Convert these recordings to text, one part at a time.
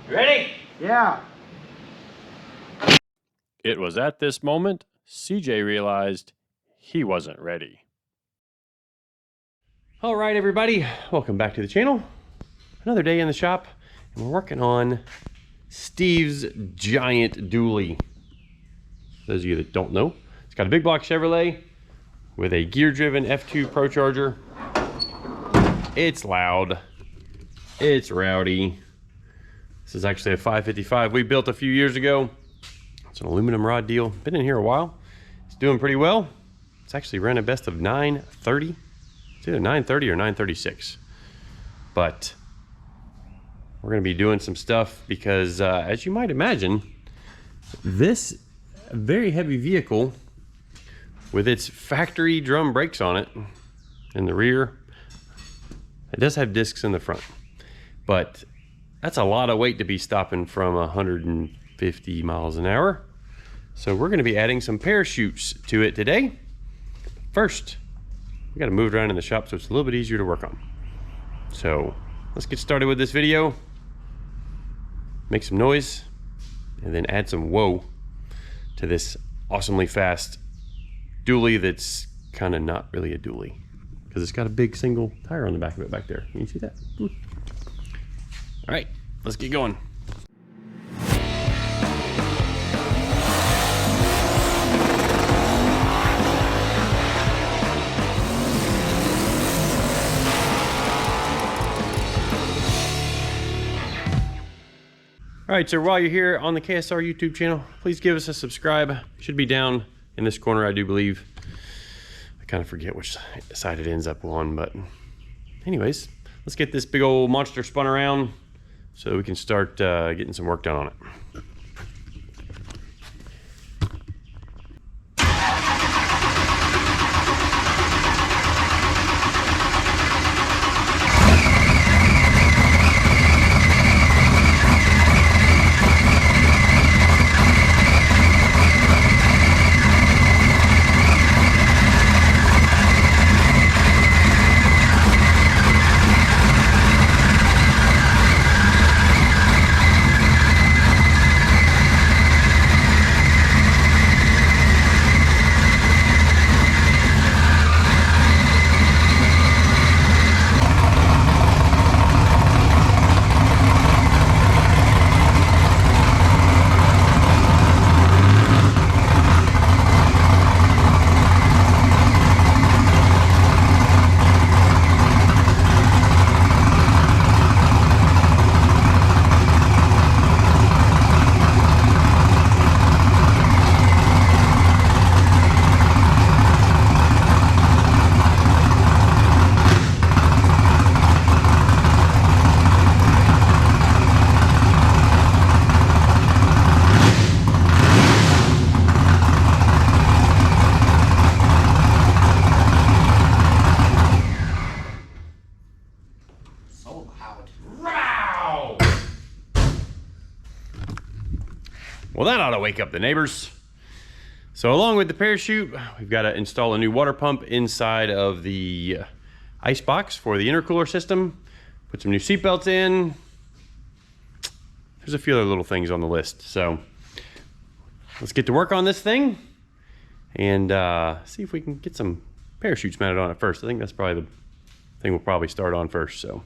You ready? Yeah. It was at this moment CJ realized he wasn't ready. All right, everybody, welcome back to the channel. Another day in the shop, and we're working on Steve's giant dually. For those of you that don't know, it's got a big block Chevrolet with a gear-driven F2 Pro Charger. It's loud. It's rowdy. This is actually a 555 we built a few years ago. It's an aluminum rod deal. Been in here a while. It's doing pretty well. It's actually run a best of 930. It's either 930 or 936. But we're going to be doing some stuff because, as you might imagine, this very heavy vehicle with its factory drum brakes on it in the rear, it does have discs in the front, but that's a lot of weight to be stopping from 150 miles an hour. So we're going to be adding some parachutes to it today. First, we got to move it around in the shop so it's a little bit easier to work on. So let's get started with this video, make some noise, and then add some whoa to this awesomely fast dually that's kind of not really a dually because it's got a big single tire on the back of it back there. Can you see that? All right, let's get going. All right, so while you're here on the KSR YouTube channel, please give us a subscribe. It should be down in this corner, I do believe. I kind of forget which side it ends up on, but anyways, let's get this big old monster spun around so we can start getting some work done on it. Well, that ought to wake up the neighbors. So along with the parachute, we've got to install a new water pump inside of the ice box for the intercooler system. Put some new seat belts in. There's a few other little things on the list. So let's get to work on this thing and see if we can get some parachutes mounted on it first. I think that's probably the thing we'll probably start on first. So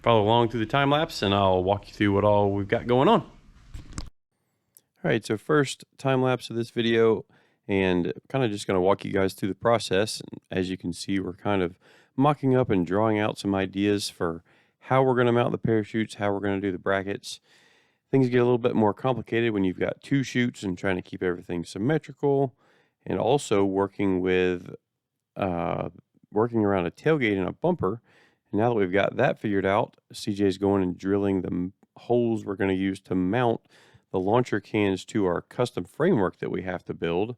follow along through the time lapse and I'll walk you through what all we've got going on. All right, so first time lapse of this video, and kind of just going to walk you guys through the process. And as you can see, we're kind of mocking up and drawing out some ideas for how we're going to mount the parachutes, how we're going to do the brackets. Things get a little bit more complicated when you've got two chutes and trying to keep everything symmetrical, and also working with working around a tailgate and a bumper. And now that we've got that figured out, CJ's going and drilling the holes we're going to use to mount the launcher cans to our custom framework that we have to build.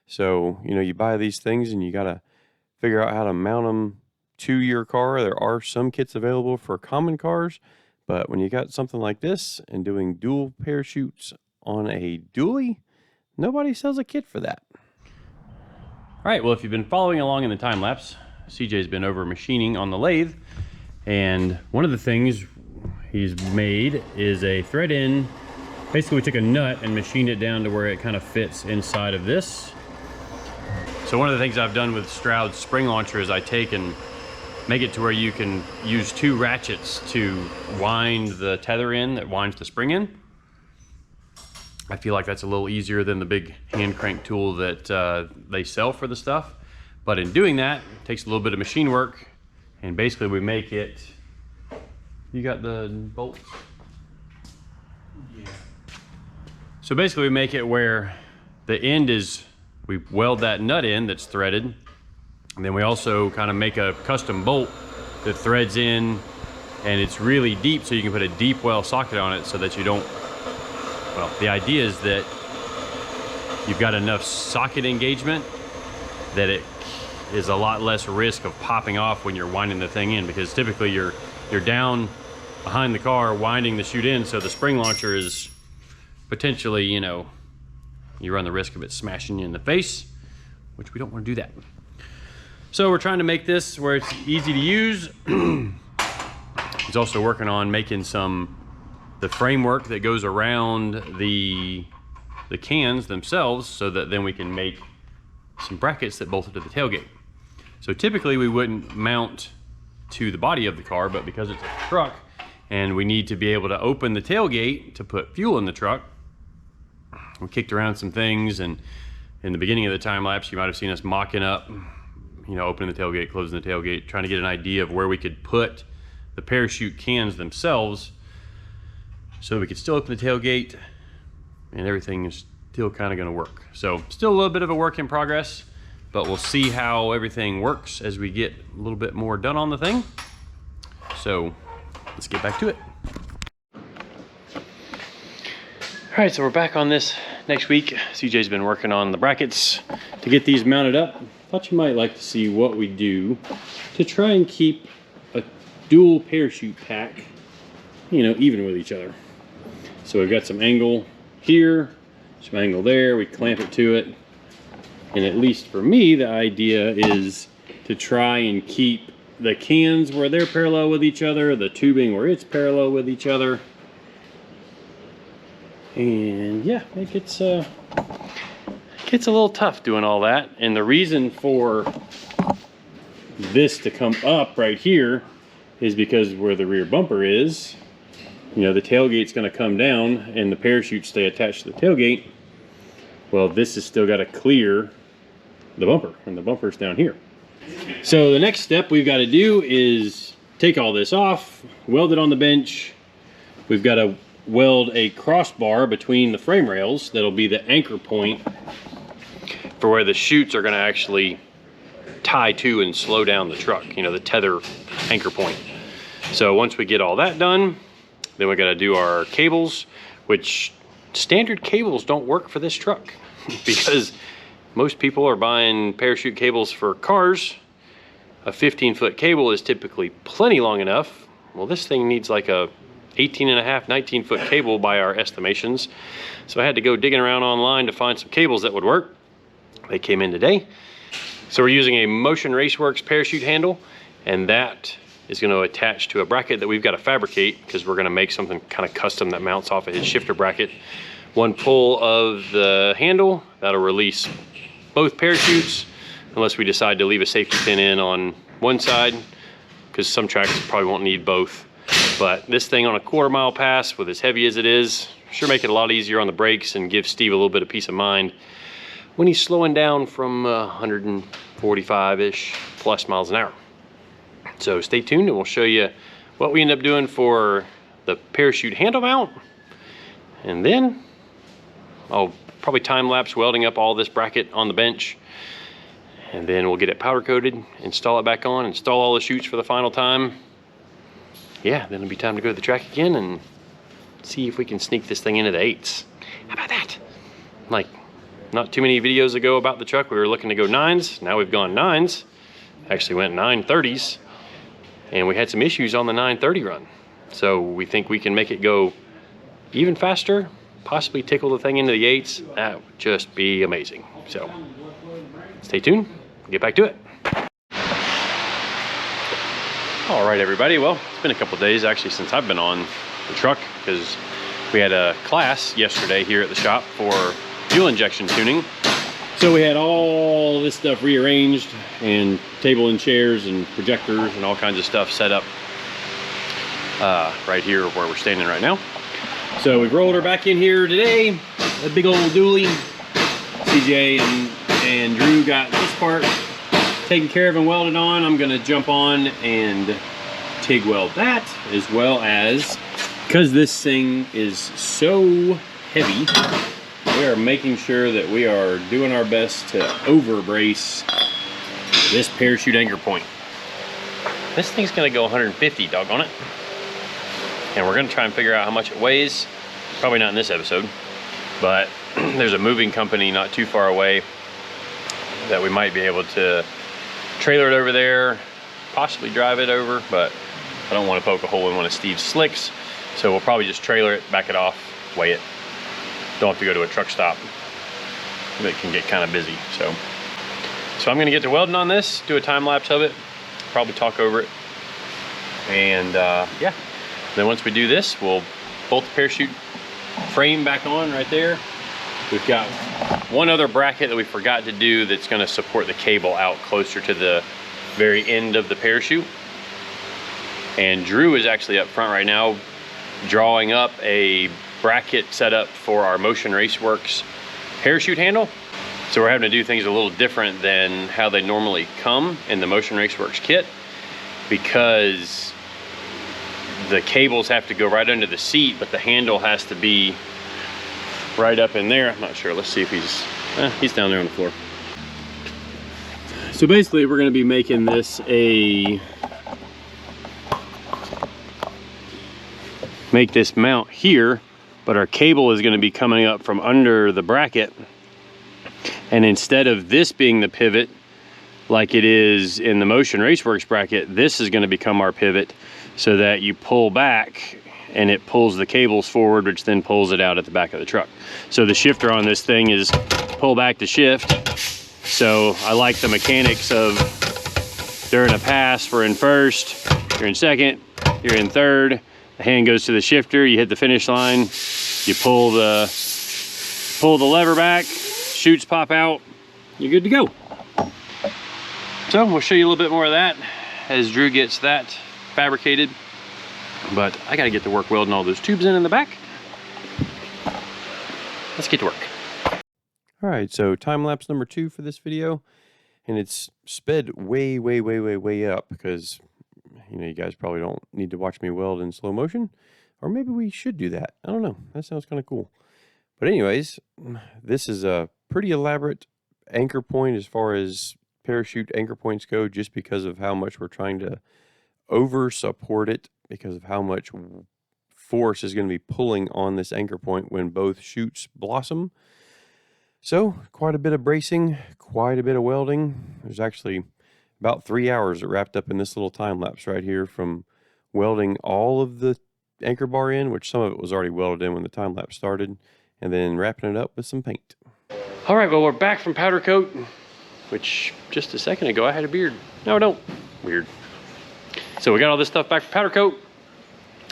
So, you know, you buy these things and you got to figure out how to mount them to your car. There are some kits available for common cars, but when you got something like this and doing dual parachutes on a dually, nobody sells a kit for that. All right, well, if you've been following along in the time lapse, CJ's been over machining on the lathe, and one of the things he's made is a thread in. Basically, we took a nut and machined it down to where it kind of fits inside of this. So one of the things I've done with Stroud's spring launcher is I take and make it to where you can use 2 ratchets to wind the tether in that winds the spring in. I feel like that's a little easier than the big hand crank tool that they sell for the stuff. But in doing that, it takes a little bit of machine work, and basically we make it, you got the bolts? Yeah. So basically we make it where the end is, we weld that nut in that's threaded, and then we also kind of make a custom bolt that threads in, and it's really deep, so you can put a deep well socket on it so that you don't, well, the idea is that you've got enough socket engagement that it is a lot less risk of popping off when you're winding the thing in, because typically you're down behind the car winding the chute in, so the spring launcher is potentially, you know, you run the risk of it smashing you in the face, which we don't want to do that. So we're trying to make this where it's easy to use. He's also working on making the framework that goes around the cans themselves, so that then we can make some brackets that bolt to the tailgate. So typically we wouldn't mount to the body of the car, but because it's a truck and we need to be able to open the tailgate to put fuel in the truck, we kicked around some things, and in the beginning of the time lapse you might have seen us mocking up, you know, opening the tailgate, closing the tailgate, trying to get an idea of where we could put the parachute cans themselves so we could still open the tailgate and everything is still kind of going to work. So still a little bit of a work in progress, but we'll see how everything works as we get a little bit more done on the thing. So let's get back to it. All right, so we're back on this next week. CJ's been working on the brackets to get these mounted up. Thought you might like to see what we do to try and keep a dual parachute pack, you know, even with each other. So we've got some angle here, some angle there, we clamp it to it. And at least for me, the idea is to try and keep the cans where they're parallel with each other, the tubing where it's parallel with each other. And yeah, it gets a little tough doing all that. And the reason for this to come up right here is because where the rear bumper is, you know, the tailgate's going to come down and the parachutes stay attached to the tailgate. Well, this has still got to clear the bumper, and the bumper's down here. So the next step we've got to do is take all this off, weld it on the bench. We've got to weld a crossbar between the frame rails that'll be the anchor point for where the chutes are going to actually tie to and slow down the truck, you know, the tether anchor point. So once we get all that done, then we got to do our cables, which standard cables don't work for this truck because most people are buying parachute cables for cars. A 15-foot cable is typically plenty long enough. Well, this thing needs like a 18.5, 19-foot cable by our estimations. So I had to go digging around online to find some cables that would work. They came in today. So we're using a Motion Raceworks parachute handle, and that is going to attach to a bracket that we've got to fabricate because we're going to make something kind of custom that mounts off of his shifter bracket. One pull of the handle, that'll release both parachutes, unless we decide to leave a safety pin in on one side, because some tracks probably won't need both. But this thing on a quarter-mile pass, with as heavy as it is, sure make it a lot easier on the brakes and give Steve a little bit of peace of mind when he's slowing down from 145-ish plus miles an hour. So stay tuned and we'll show you what we end up doing for the parachute handle mount. And then I'll probably time-lapse welding up all this bracket on the bench. And then we'll get it powder coated, install it back on, install all the chutes for the final time. Yeah, then it'll be time to go to the track again and see if we can sneak this thing into the 8s. How about that? Like, not too many videos ago about the truck, we were looking to go 9s. Now we've gone 9s. Actually went 930s. And we had some issues on the 930 run. So we think we can make it go even faster, possibly tickle the thing into the 8s. That would just be amazing. So stay tuned, we'll get back to it. All right, everybody. Well, it's been a couple days actually since I've been on the truck, because we had a class yesterday here at the shop for fuel injection tuning. So we had all this stuff rearranged, and table and chairs and projectors and all kinds of stuff set up right here where we're standing right now. So we've rolled her back in here today, a big old dually. CJ and Drew got this part taken care of and welded on. I'm gonna jump on and TIG weld that, as well as, because this thing is so heavy, we are making sure that we are doing our best to over brace this parachute anchor point. This thing's gonna go 150, doggone it. And we're gonna try and figure out how much it weighs. Probably not in this episode, but there's a moving company not too far away that we might be able to trailer it over there, possibly drive it over, but I don't want to poke a hole in one of Steve's slicks, so we'll probably just trailer it, back it off, weigh it. Don't have to go to a truck stop. It can get kind of busy. So I'm gonna get to welding on this, do a time lapse of it, probably talk over it, and yeah. Then once we do this, we'll bolt the parachute frame back on right there. We've got one other bracket that we forgot to do that's gonna support the cable out closer to the very end of the parachute. And Drew is actually up front right now drawing up a bracket setup for our Motion Raceworks parachute handle. So we're having to do things a little different than how they normally come in the Motion Raceworks kit, because the cables have to go right under the seat, but the handle has to be right up in there. I'm not sure. Let's see if he's down there on the floor. So basically we're going to be making this make this mount here, but our cable is going to be coming up from under the bracket, and instead of this being the pivot like it is in the Motion Raceworks bracket, this is going to become our pivot, so that you pull back and it pulls the cables forward, which then pulls it out at the back of the truck. So the shifter on this thing is pull back to shift. So I like the mechanics of during a pass, we're in first, you're in second, you're in third, the hand goes to the shifter, you hit the finish line, you pull the lever back, chutes pop out, you're good to go. So we'll show you a little bit more of that as Drew gets that fabricated. But I gotta get to work welding all those tubes in the back. Let's get to work. All right, so time lapse number 2 for this video, and it's sped way up, because you guys probably don't need to watch me weld in slow motion, or maybe we should do that. I don't know. That sounds kind of cool. But anyways, this is a pretty elaborate anchor point as far as parachute anchor points go, just because of how much we're trying to over support it, because of how much force is going to be pulling on this anchor point when both chutes blossom. So quite a bit of bracing, quite a bit of welding. There's actually about 3 hours that wrapped up in this little time lapse right here, from welding all of the anchor bar in, which some of it was already welded in when the time lapse started, and then wrapping it up with some paint. All right, well, we're back from powder coat, which just a second ago I had a beard. No, I don't. Weird. So we got all this stuff back from powder coat.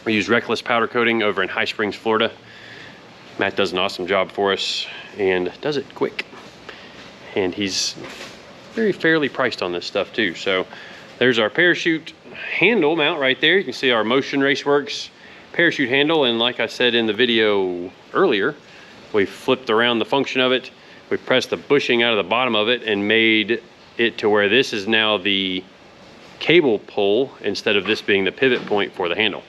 We use Reckless powder coating over in High Springs, Florida. Matt does an awesome job for us and does it quick. And he's very fairly priced on this stuff too. So there's our parachute handle mount right there. You can see our Motion Raceworks parachute handle. And like I said in the video earlier, we flipped around the function of it. We pressed the bushing out of the bottom of it and made it to where this is now the cable pull instead of this being the pivot point for the handle.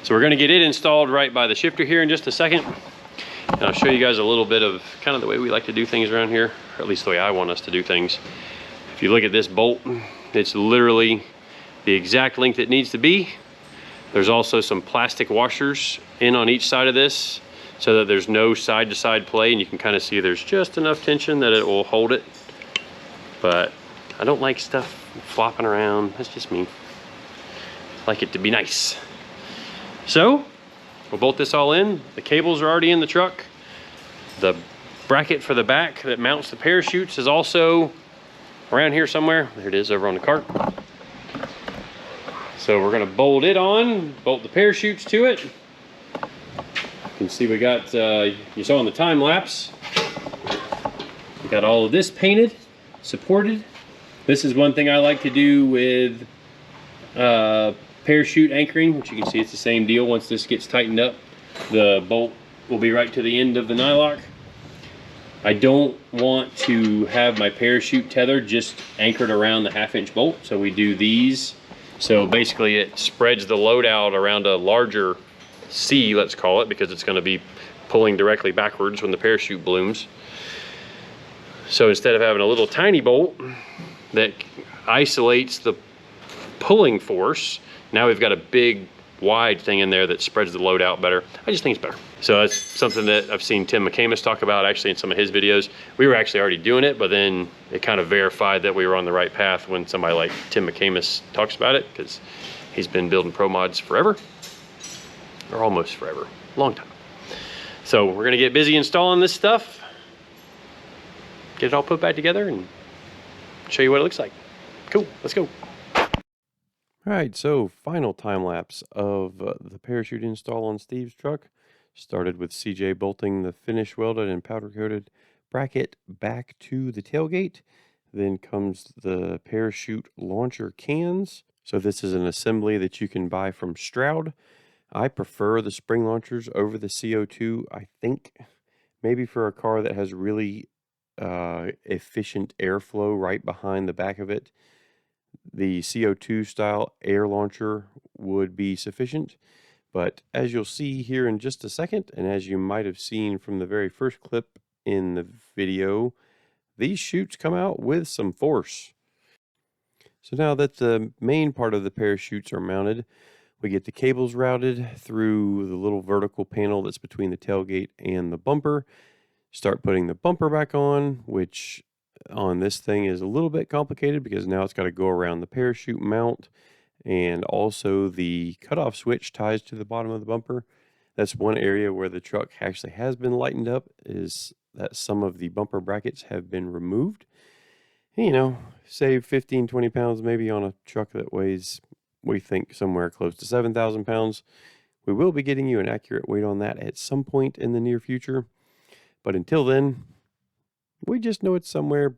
So we're gonna get it installed right by the shifter here in just a second. And I'll show you guys a little bit of kind of the way we like to do things around here, or at least the way I want us to do things. If you look at this bolt, it's literally the exact length it needs to be. There's also some plastic washers in on each side of this so that there's no side-to-side play, and you can kind of see there's just enough tension that it will hold it. But I don't like stuff flopping around. That's just me. I like it to be nice. So we'll bolt this all in. The cables are already in the truck. The bracket for the back that mounts the parachutes is also around here somewhere. There it is over on the cart. So we're gonna bolt it on, bolt the parachutes to it, You can see we got, you saw in the time lapse, we got all of this painted, supported. This is one thing I like to do with parachute anchoring, which you can see it's the same deal. Once this gets tightened up, the bolt will be right to the end of the nylock. I don't want to have my parachute tether just anchored around the 1/2-inch bolt, so we do these. So basically it spreads the load out around a larger C, let's call it, because it's going to be pulling directly backwards when the parachute blooms. So instead of having a little tiny bolt that isolates the pulling force, now we've got a big wide thing in there that spreads the load out better. I just think it's better. So that's something that I've seen Tim McCamus talk about actually in some of his videos. We were actually already doing it, but then it kind of verified that we were on the right path when somebody like Tim McCamus talks about it, because he's been building pro mods forever, or almost forever, long time. So we're gonna get busy installing this stuff, get it all put back together and show you what it looks like. Cool, let's go. All right, so final time lapse of the parachute install on Steve's truck. Started with CJ bolting the finish welded and powder coated bracket back to the tailgate. Then comes the parachute launcher cans. So this is an assembly that you can buy from Stroud. I prefer the spring launchers over the CO2. I think maybe for a car that has really efficient airflow right behind the back of it, the CO2 style air launcher would be sufficient. But as you'll see here in just a second, and as you might have seen from the very first clip in the video, these chutes come out with some force. So now that the main part of the parachutes are mounted, we get the cables routed through the little vertical panel that's between the tailgate and the bumper. Start putting the bumper back on, which on this thing is a little bit complicated because now it's got to go around the parachute mount, and also the cutoff switch ties to the bottom of the bumper. That's one area where the truck actually has been lightened up, is that some of the bumper brackets have been removed. And, you know, save 15-20 pounds maybe on a truck that weighs, we think, somewhere close to 7,000 pounds. We will be getting you an accurate weight on that at some point in the near future. But until then, we just know it's somewhere,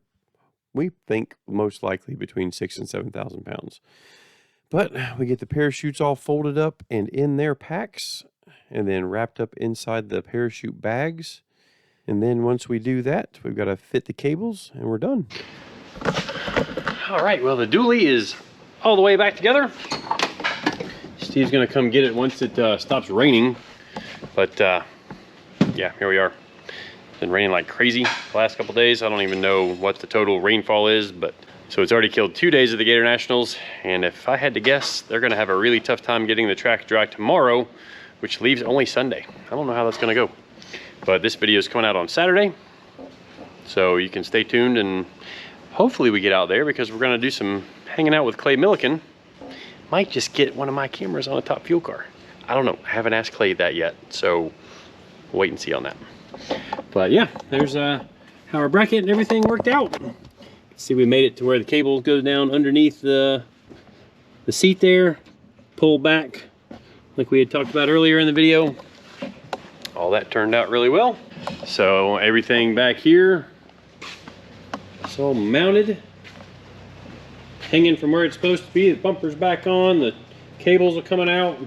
we think, most likely between 6,000 and 7,000 pounds. But we get the parachutes all folded up and in their packs, and then wrapped up inside the parachute bags. And then once we do that, we've got to fit the cables and we're done. All right, well, the dually is all the way back together. Steve's gonna come get it once it stops raining. But yeah, here we are. It's been raining like crazy the last couple days. I don't even know what the total rainfall is, but so it's already killed 2 days of the Gator Nationals. And if I had to guess, they're gonna have a really tough time getting the track dry tomorrow, which leaves only Sunday. I don't know how that's gonna go. But this video is coming out on Saturday, so you can stay tuned, and hopefully we get out there because we're gonna do some hanging out with Clay Milliken. Might just get one of my cameras on a top fuel car. I don't know, I haven't asked Clay that yet, so wait and see on that. But yeah, there's how our bracket and everything worked out. See, we made it to where the cable goes down underneath the seat there, pull back like we had talked about earlier in the video. All that turned out really well. So everything back here, it's all mounted, hanging from where it's supposed to be. The bumper's back on, the cables are coming out.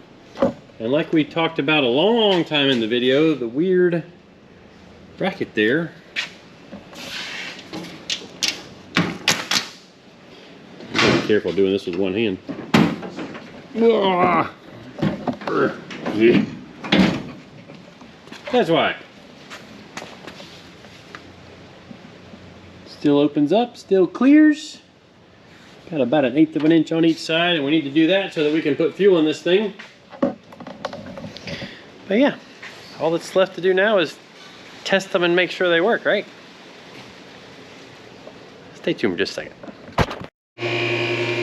And like we talked about a long time in the video, the weird bracket there, be careful doing this with one hand. That's why. Still opens up, still clears. Got about 1/8 of an inch on each side, and we need to do that so that we can put fuel in this thing. But yeah, all that's left to do now is test them and make sure they work, right? Stay tuned for just a second.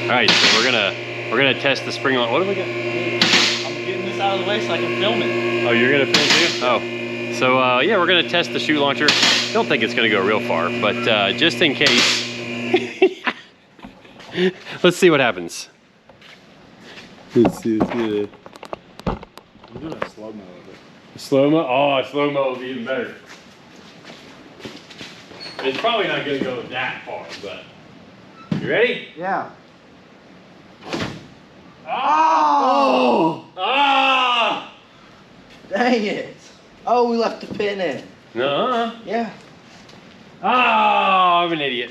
All right, so we're gonna test the spring launcher. What do we got? I'm getting this out of the way so I can film it. Oh, you're gonna film too? Oh, so yeah, we're gonna test the chute launcher. Don't think it's gonna go real far, but just in case, let's see what happens. Let's see. I'm doing a slow-mo of it. Slow-mo? Oh, slow-mo would be even better. It's probably not gonna go that far, but. You ready? Yeah. Oh! Ah! Dang it. Oh, we left the pin in. No. Yeah. Oh, I'm an idiot.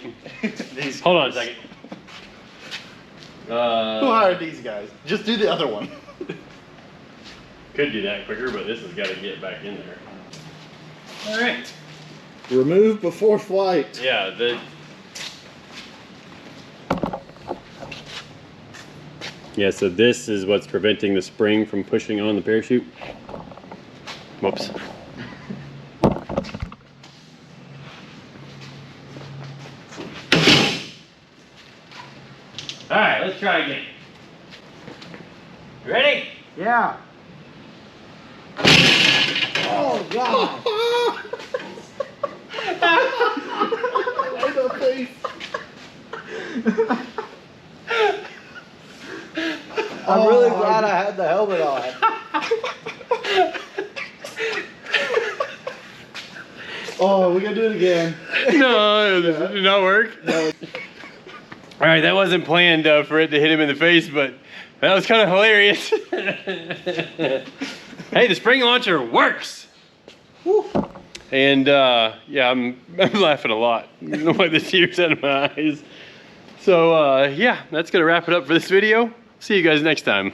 Hold on a second. Who hired these guys? Just do the other one. Could do that quicker, but this has got to get back in there. All right. Remove before flight. Yeah, Yeah, so this is what's preventing the spring from pushing on the parachute. Whoops. All right, let's try again. You ready? Yeah. Oh, God. The face. I'm really glad I had the helmet on. Oh, we're gonna do it again. No, it did not work. No. All right, that wasn't planned for it to hit him in the face, but that was kind of hilarious. Hey, the spring launcher works. Woo. And yeah, I'm laughing a lot. Like the tears out of my eyes. So yeah, that's gonna wrap it up for this video. See you guys next time.